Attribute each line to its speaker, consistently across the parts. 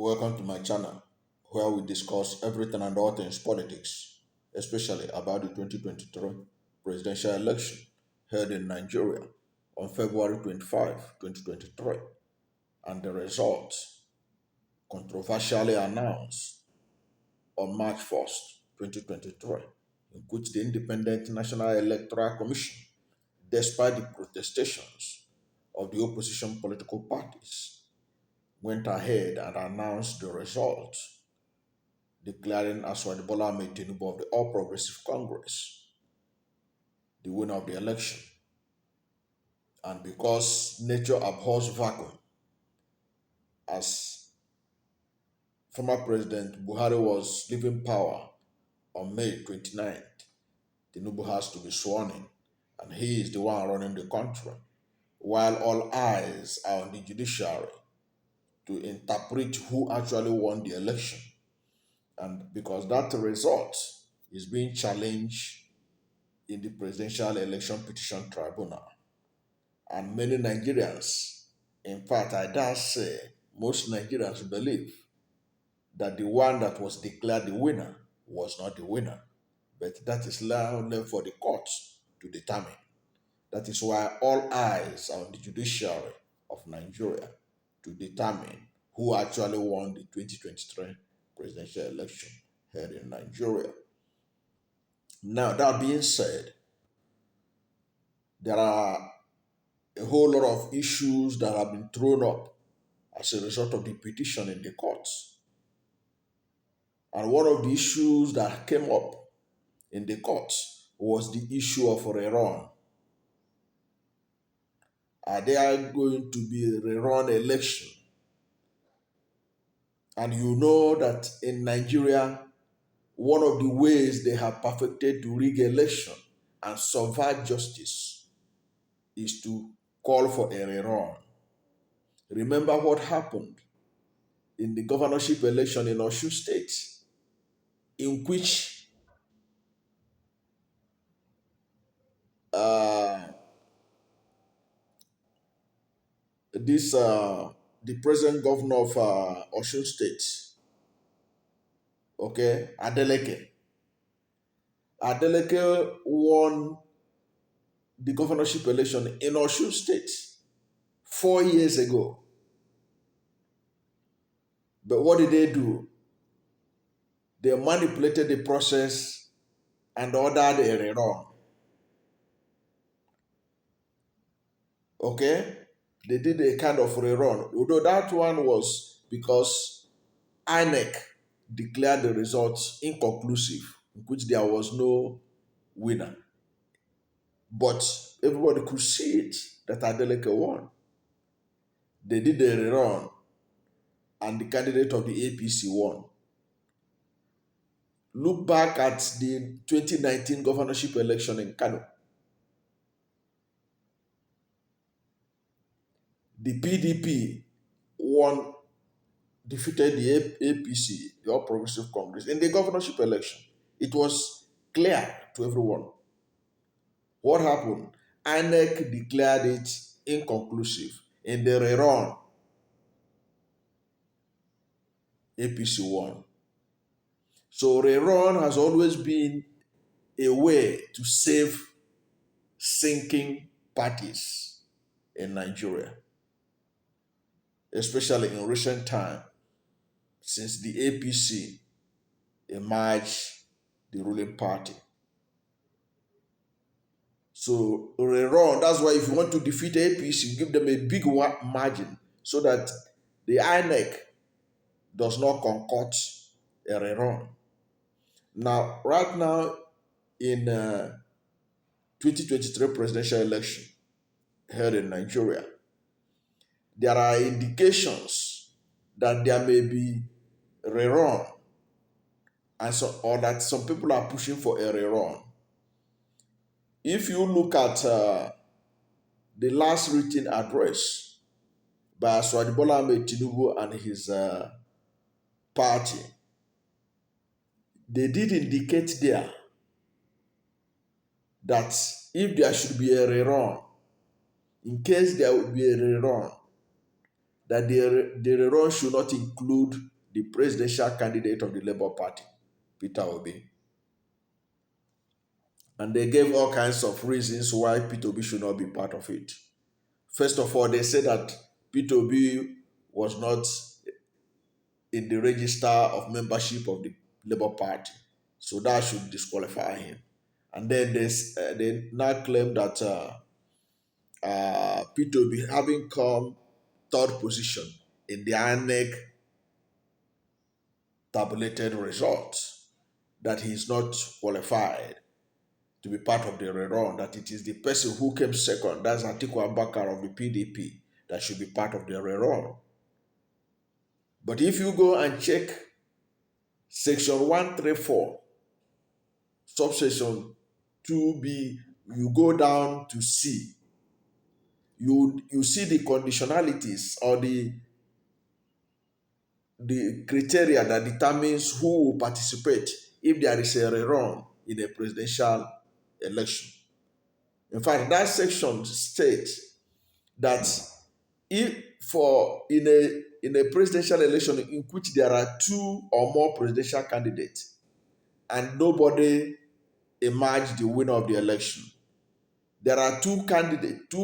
Speaker 1: Welcome to my channel where we discuss everything and all things politics, especially about the 2023 presidential election held in Nigeria on February 25, 2023, and the results controversially announced on March 1st, 2023, in which the Independent National Electoral Commission, despite the protestations of the opposition political parties, went ahead and announced the results, declaring President Bola Ahmed Tinubu of the All Progressive Congress the winner of the election. And because nature abhors vacuum, as former President Buhari was given power on May 29th, Tinubu has to be sworn in, and he is the one running the country, while all eyes are on the judiciary to interpret who actually won the election. And because that result is being challenged in the Presidential Election Petition Tribunal, and many Nigerians, in fact, I dare say most Nigerians believe that the one that was declared the winner was not the winner, but that is left for the courts to determine. That is why all eyes are on the judiciary of Nigeria to determine who actually won the 2023 presidential election held in Nigeria. Now, that being said, there are a whole lot of issues that have been thrown up as a result of the petition in the courts. And one of the issues that came up in the courts was the issue of Rerun. Are there going to be a Rerun election? And you know that in Nigeria, one of the ways they have perfected to rig election and subvert justice is to call for a Rerun. Remember what happened in the governorship election in Osun State, in which the present governor of Osun State, okay, Adeleke won the governorship election in Osun State 4 years ago. But what did they do? They manipulated the process and ordered a rerun. Okay? They did a kind of rerun. Although that one was because INEC declared the results inconclusive, in which there was no winner. But everybody could see it that Adeleke won. They did a rerun, and the candidate of the APC won. Look back at the 2019 governorship election in Kano. The PDP won, defeated the APC, the All Progressive Congress, in the governorship election. It was clear to everyone. What happened? INEC declared it inconclusive. In the rerun, APC won. So rerun has always been a way to save sinking parties in Nigeria, especially in recent time, since the APC emerged the ruling party. So rerun, that's why if you want to defeat APC, give them a big margin so that the INEC does not concoct a rerun. Now, right now in 2023 presidential election held in Nigeria, there are indications that there may be rerun, or that some people are pushing for a rerun. If you look at the last written address by President Bola Ahmed Tinubu and his party, they did indicate there that if there should be a rerun, in case there would be a rerun, that the rerun should not include the presidential candidate of the Labour Party, Peter Obi. And they gave all kinds of reasons why Peter Obi should not be part of it. First of all, they said that Peter Obi was not in the register of membership of the Labour Party, so that should disqualify him. And then they now claim that Peter Obi, having come third position in the INEC tabulated results, that he is not qualified to be part of the rerun, that it is the person who came second, that's Atiku Abubakar of the PDP, that should be part of the rerun. But if you go and check section 134, subsection 2B, you go down to C, you see the conditionalities or the criteria that determines who will participate if there is a rerun in a presidential election. In fact, that section states that if in a presidential election in which there are two or more presidential candidates and nobody emerged the winner of the election, there are two candidates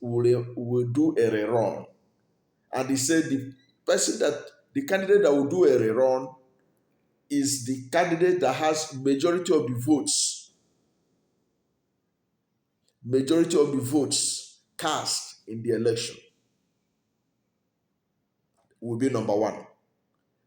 Speaker 1: will do a rerun. And he said the candidate that will do a rerun is the candidate that has majority of the votes cast in the election, will be number one.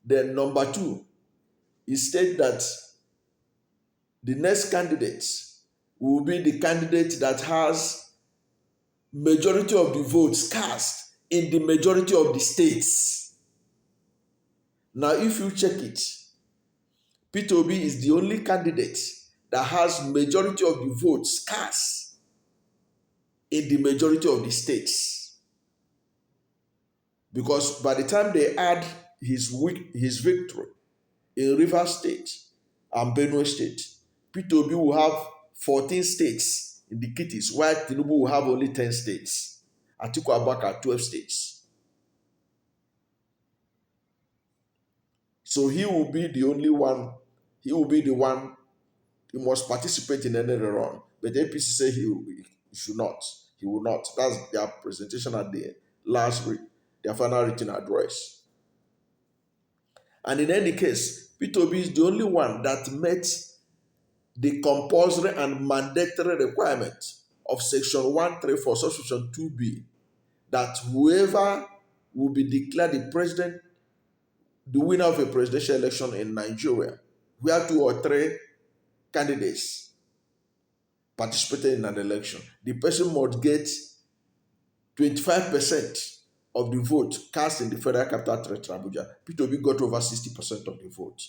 Speaker 1: Then number two, he said that the next candidate will be the candidate that has majority of the votes cast in the majority of the states. Now, if you check it, Peter Obi is the only candidate that has majority of the votes cast in the majority of the states. Because by the time they add his victory in Rivers State and Benue State, Peter Obi will have 14 states in the kitties, while Tinubu will have only 10 states. Atiku Abubakar 12 states. So he will be the only one. He will be the one who must participate in any rerun. But the APC say he should not. He will not. That's their presentation at the their final written address. And in any case, Peter Obi is the only one that met the compulsory and mandatory requirement of section 134, subsection 2B, that whoever will be declared the winner of a presidential election in Nigeria, where 2 or 3 candidates participated in an election, the person must get 25% of the vote cast in the Federal Capital Territory, Abuja. Peter Obi got over 60% of the vote.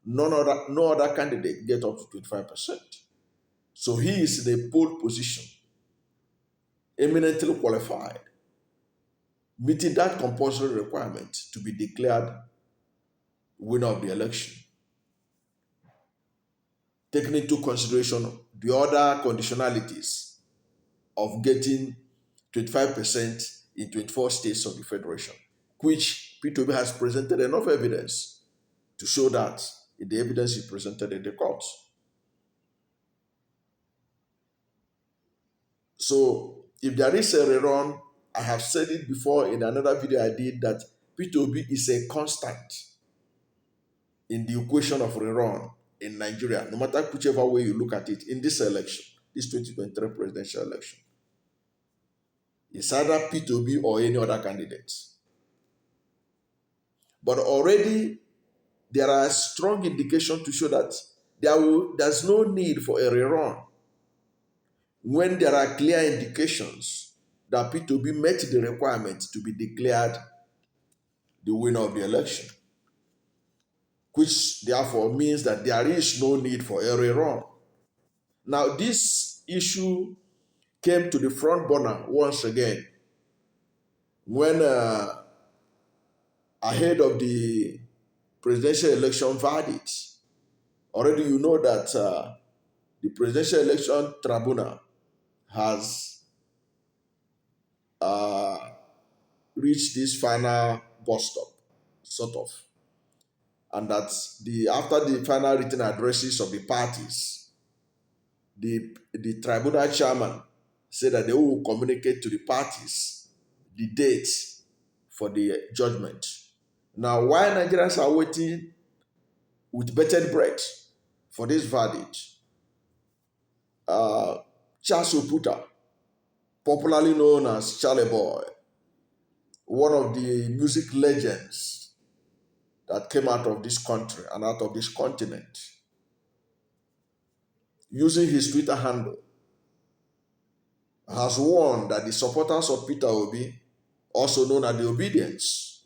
Speaker 1: No other candidate get up to 25%. So he is in a pole position, eminently qualified, meeting that compulsory requirement to be declared winner of the election. Taking into consideration the other conditionalities of getting 25% in 24 states of the Federation, which Peter Obi has presented enough evidence to show that in the evidence he presented in the court. So if there is a rerun, I have said it before in another video I did, that Peter Obi is a constant in the equation of rerun in Nigeria, no matter whichever way you look at it, in this election, this 2023 presidential election. It's either Peter Obi or any other candidate. But already there are strong indications to show that there's no need for a rerun when there are clear indications that Peter Obi met the requirement to be declared the winner of the election, which therefore means that there is no need for a rerun. Now, this issue came to the front burner once again when ahead of the presidential election verdict. Already you know that the Presidential Election Tribunal has reach this final bus stop, sort of. And that after the final written addresses of the parties, the tribunal chairman said that they will communicate to the parties the date for the judgment. Now, while Nigerians are waiting with bated breath for this verdict, Charles Oputa, popularly known as Charlie Boy, one of the music legends that came out of this country and out of this continent, using his Twitter handle, has warned that the supporters of Peter Obi, also known as the Obidients,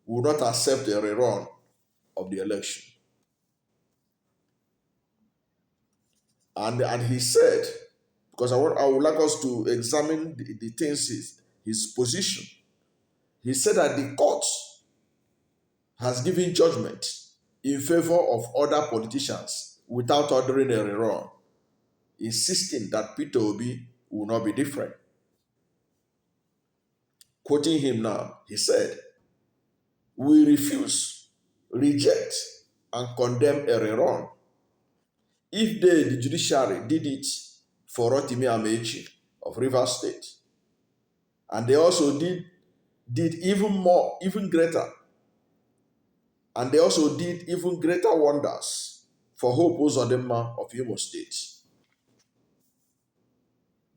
Speaker 1: will not accept a rerun of the election. And he said, because I would like us to examine the things, his position. He said that the court has given judgment in favor of other politicians without ordering a rerun, insisting that Peter Obi will not be different. Quoting him now, he said, "We refuse, reject, and condemn a rerun. If the judiciary did it for Rotimi Amechi of Rivers State, and they also did even more, even greater, and they also did even greater wonders for Hope Uzodinma of Imo State,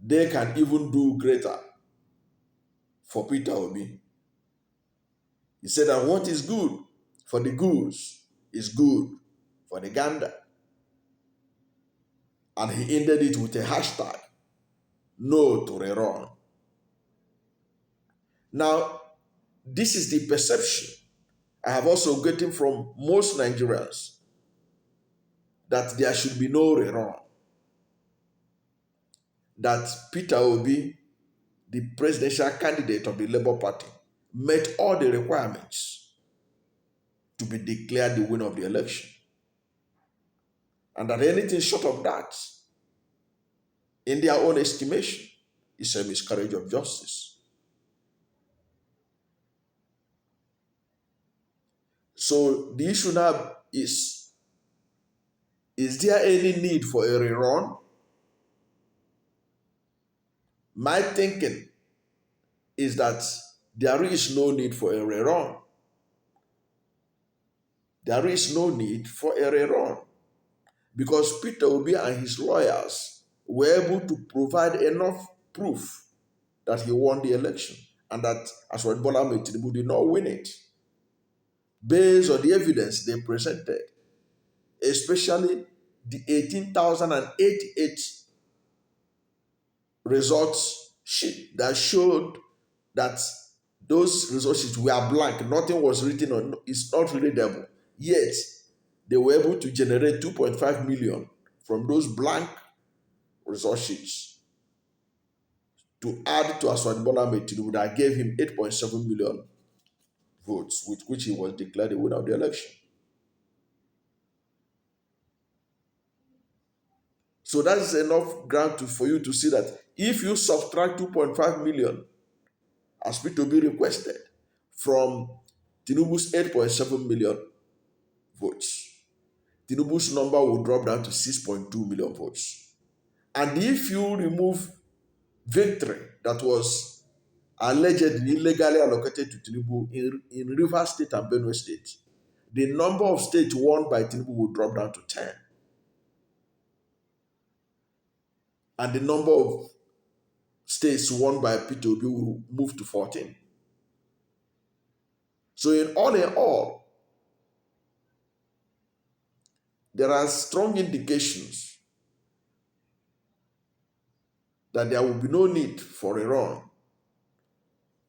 Speaker 1: they can even do greater for Peter Obi." He said that what is good for the goose is good for the gander. And he ended it with a hashtag, "No to rerun." Now, this is the perception I have also gotten from most Nigerians, that there should be no rerun. That Peter Obi, the presidential candidate of the Labour Party, met all the requirements to be declared the winner of the election. And that anything short of that, in their own estimation, is a miscarriage of justice. So the issue now is there any need for a rerun? My thinking is that there is no need for a rerun. There is no need for a rerun, because Peter Obi and his lawyers were able to provide enough proof that he won the election and that President Bola Ahmed Tinubu did not win it, based on the evidence they presented, especially the 18,088 results sheet that showed that those result sheets were blank. Nothing was written on, it's not readable. Yet, they were able to generate 2.5 million from those blank result sheets to add to President Bola Ahmed Tinubu that gave him 8.7 million votes, with which he was declared the winner of the election. So that is enough ground for you to see that if you subtract 2.5 million, as Peter Obi requested, from Tinubu's 8.7 million votes, Tinubu's number will drop down to 6.2 million votes. And if you remove victory that was allegedly illegally allocated to Tinubu in Rivers State and Benue State, the number of states won by Tinubu will drop down to 10. And the number of states won by Peter Obi will move to 14. So in all, there are strong indications that there will be no need for a run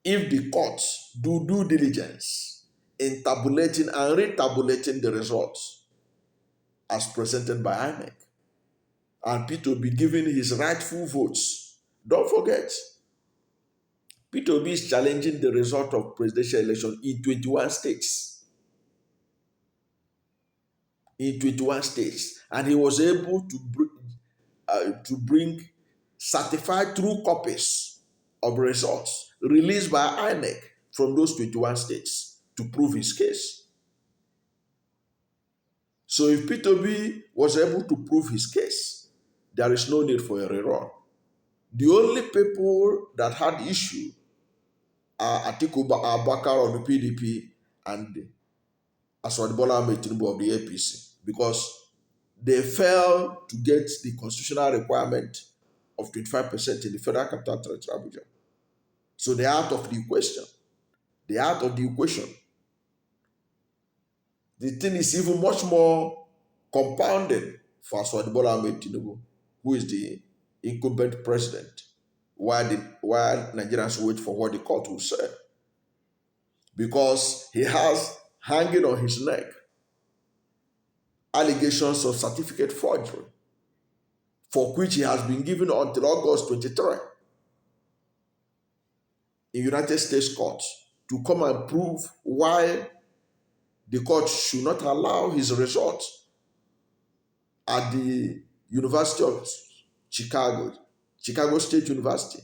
Speaker 1: if the courts do due diligence in tabulating and retabulating the results as presented by INEC, and Peter Obi giving his rightful votes. Don't forget, Peter Obi is challenging the result of presidential election in 21 states. In 21 states. And he was able to bring certified true copies of results released by INEC from those 21 states to prove his case. So if Peter Obi was able to prove his case, there is no need for a rerun. The only people that had issue are Atiku Abubakar of the PDP and Bola Ahmed Tinubu of the APC, because they failed to get the constitutional requirement of 25% in the Federal Capital Territory, Abuja. So they are out of the equation. They are out of the equation. The thing is even much more compounded for Bola Ahmed Tinubu, who is the incumbent president, while Nigerians wait for what the court will say. Because he has hanging on his neck allegations of certificate forgery, for which he has been given until August 23 in United States courts to come and prove why the court should not allow his results at the University of Chicago State University,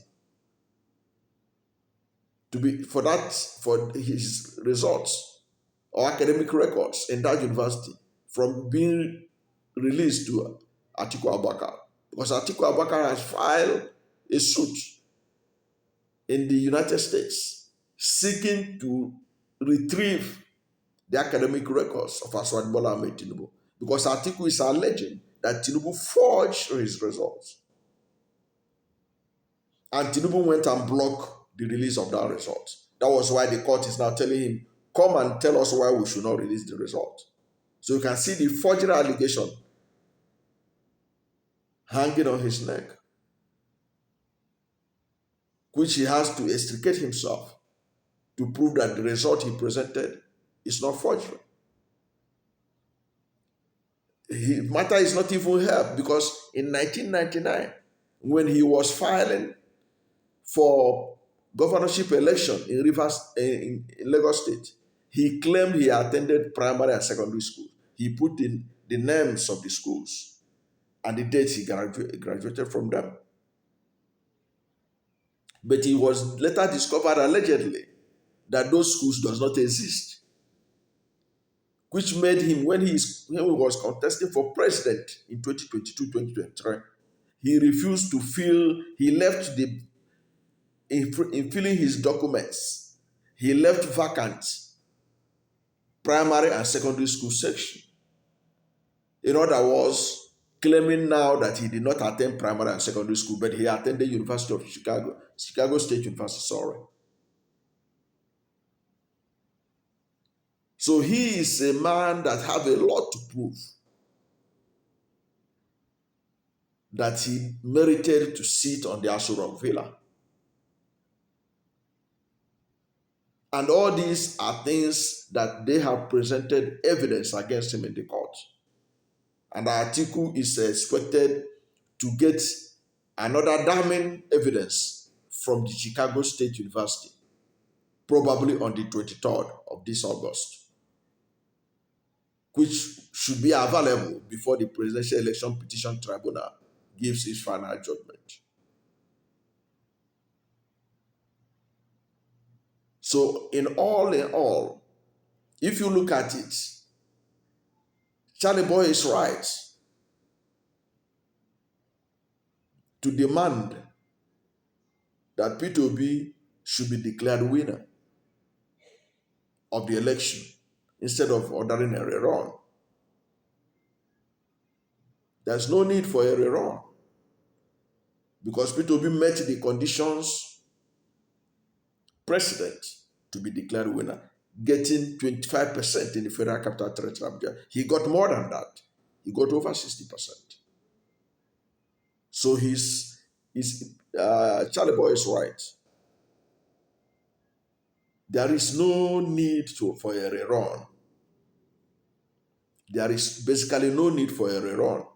Speaker 1: for his results or academic records in that university from being released to Atiku Abubakar, because Atiku Abubakar has filed a suit in the United States seeking to retrieve the academic records of Bola Ahmed Tinubu, because Atiku is alleging that Tinubu forged his results. And Tinubu went and blocked the release of that result. That was why the court is now telling him, come and tell us why we should not release the result. So you can see the forgery allegation hanging on his neck, which he has to extricate himself to prove that the result he presented is not forgery. The matter is not even helped, because in 1999, when he was filing for governorship election in Lagos State, he claimed he attended primary and secondary school. He put in the names of the schools and the dates he graduated from them. But he was later discovered, allegedly, that those schools does not exist, which made him, when he was contesting for president in 2022-2023, he refused to fill, he left in filling his documents, he left vacant primary and secondary school section. In other words, claiming now that he did not attend primary and secondary school, but he attended University of Chicago State University, sorry. So he is a man that have a lot to prove, that he merited to sit on the Aso Rock Villa. And all these are things that they have presented evidence against him in the court. And Atiku is expected to get another damning evidence from the Chicago State University, probably on the 23rd of this August, which should be available before the Presidential Election Petition Tribunal gives its final judgment. So in all, if you look at it, Charlie Boy is right to demand that Peter Obi should be declared winner of the election instead of ordering a rerun. There's no need for a rerun, because Peter Obi met the conditions precedent to be declared winner, getting 25% in the Federal Capital Territory, Abuja. He got more than that. He got over 60%. So Charlie Boy is right. There is no need for a rerun. There is basically no need for a rerun.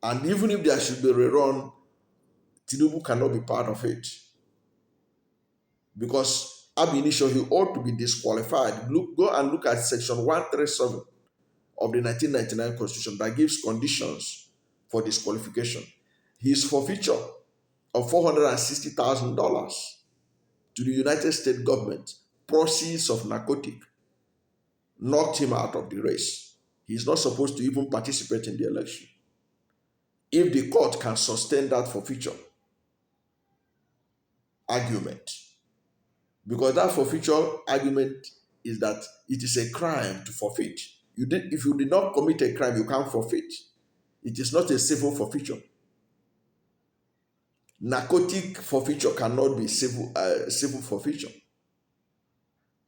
Speaker 1: And even if there should be a rerun, Tinubu cannot be part of it, because ab initio he ought to be disqualified. Go and look at section 137 of the 1999 Constitution that gives conditions for disqualification. His forfeiture of $460,000 to the United States government proceeds of narcotic knocked him out of the race. He's not supposed to even participate in the election. If the court can sustain that forfeiture argument, because that forfeiture argument is that it is a crime to forfeit. If you did not commit a crime, you can't forfeit. It is not a civil forfeiture. Narcotic forfeiture cannot be civil forfeiture.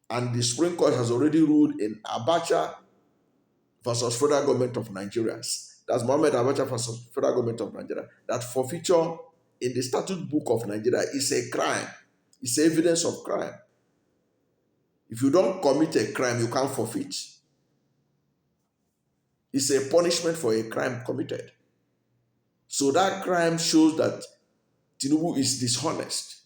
Speaker 1: And the Supreme Court has already ruled in Abuja versus Federal Government of Nigeria. That's Mohammed Abacha versus Federal Government of Nigeria. That forfeiture in the statute book of Nigeria is a crime. It's evidence of crime. If you don't commit a crime, you can't forfeit. It's a punishment for a crime committed. So that crime shows that Tinubu is dishonest.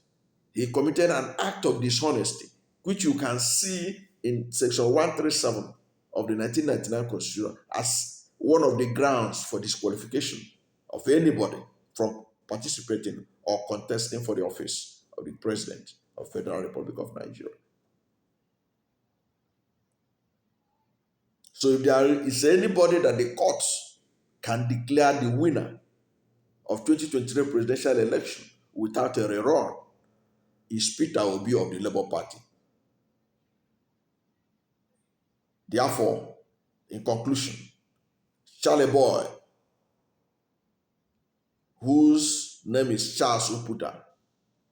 Speaker 1: He committed an act of dishonesty, which you can see in section 137 of the 1999 Constitution as one of the grounds for disqualification of anybody from participating or contesting for the office of the President of the Federal Republic of Nigeria. So if there is anybody that the courts can declare the winner of 2023 presidential election without a rerun, is Peter Obi of the Labour Party. Therefore, in conclusion, Charlie Boy, whose name is Charles Uputa,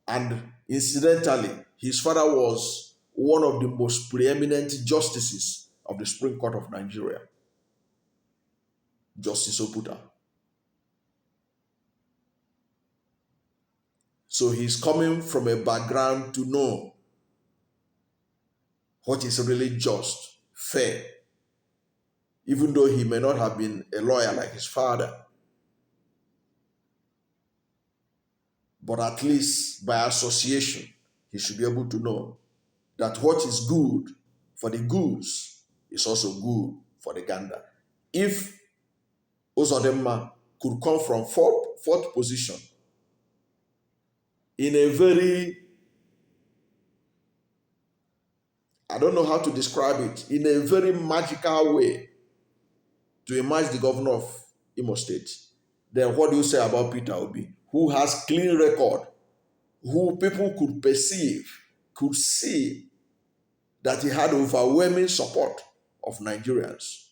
Speaker 1: and incidentally, his father was one of the most preeminent justices of the Supreme Court of Nigeria, Justice Uputa. So he's coming from a background to know what is really just, fair, even though he may not have been a lawyer like his father. But at least by association, he should be able to know that what is good for the goose is also good for the gander. If Uzodinma could come from fourth position in a very, I don't know how to describe it, in a very magical way to emerge the governor of Imo State, then what do you say about Peter Obi, who has clean record, who people could perceive, could see that he had overwhelming support of Nigerians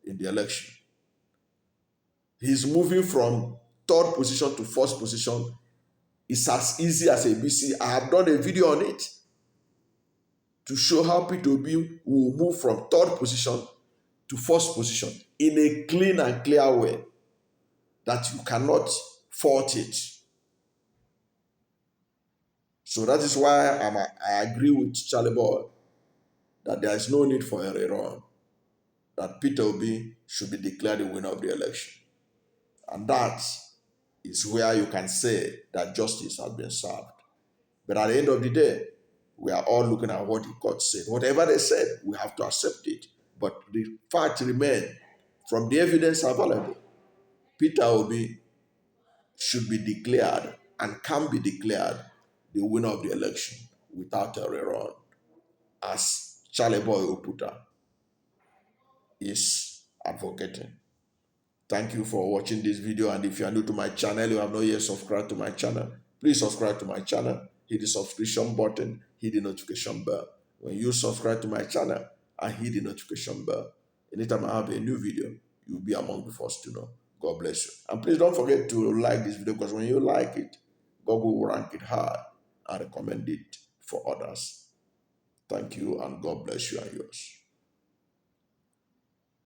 Speaker 1: in the election? He's moving from third position to fourth position. It's as easy as ABC. I have done a video on it to show how Peter Obi will move from third position to fourth position in a clean and clear way that you cannot fault it. So that is why I agree with Charlie Boy that there is no need for a rerun, that Peter Obi should be declared the winner of the election. And that is where you can say that justice has been served. But at the end of the day, we are all looking at what the court said. Whatever they said, we have to accept it. But the fact remains, from the evidence available, Peter Obi should be declared and can be declared the winner of the election without a rerun, as Charlie Boy Uputa is advocating. Thank you for watching this video, and if you are new to my channel, you have not yet subscribed to my channel, please subscribe to my channel, hit the subscription button, hit the notification bell. When you subscribe to my channel and hit the notification bell, anytime I have a new video, you'll be among the first to know. God bless you. And please don't forget to like this video, because when you like it, Google will rank it hard and recommend it for others. Thank you, and God bless you and yours.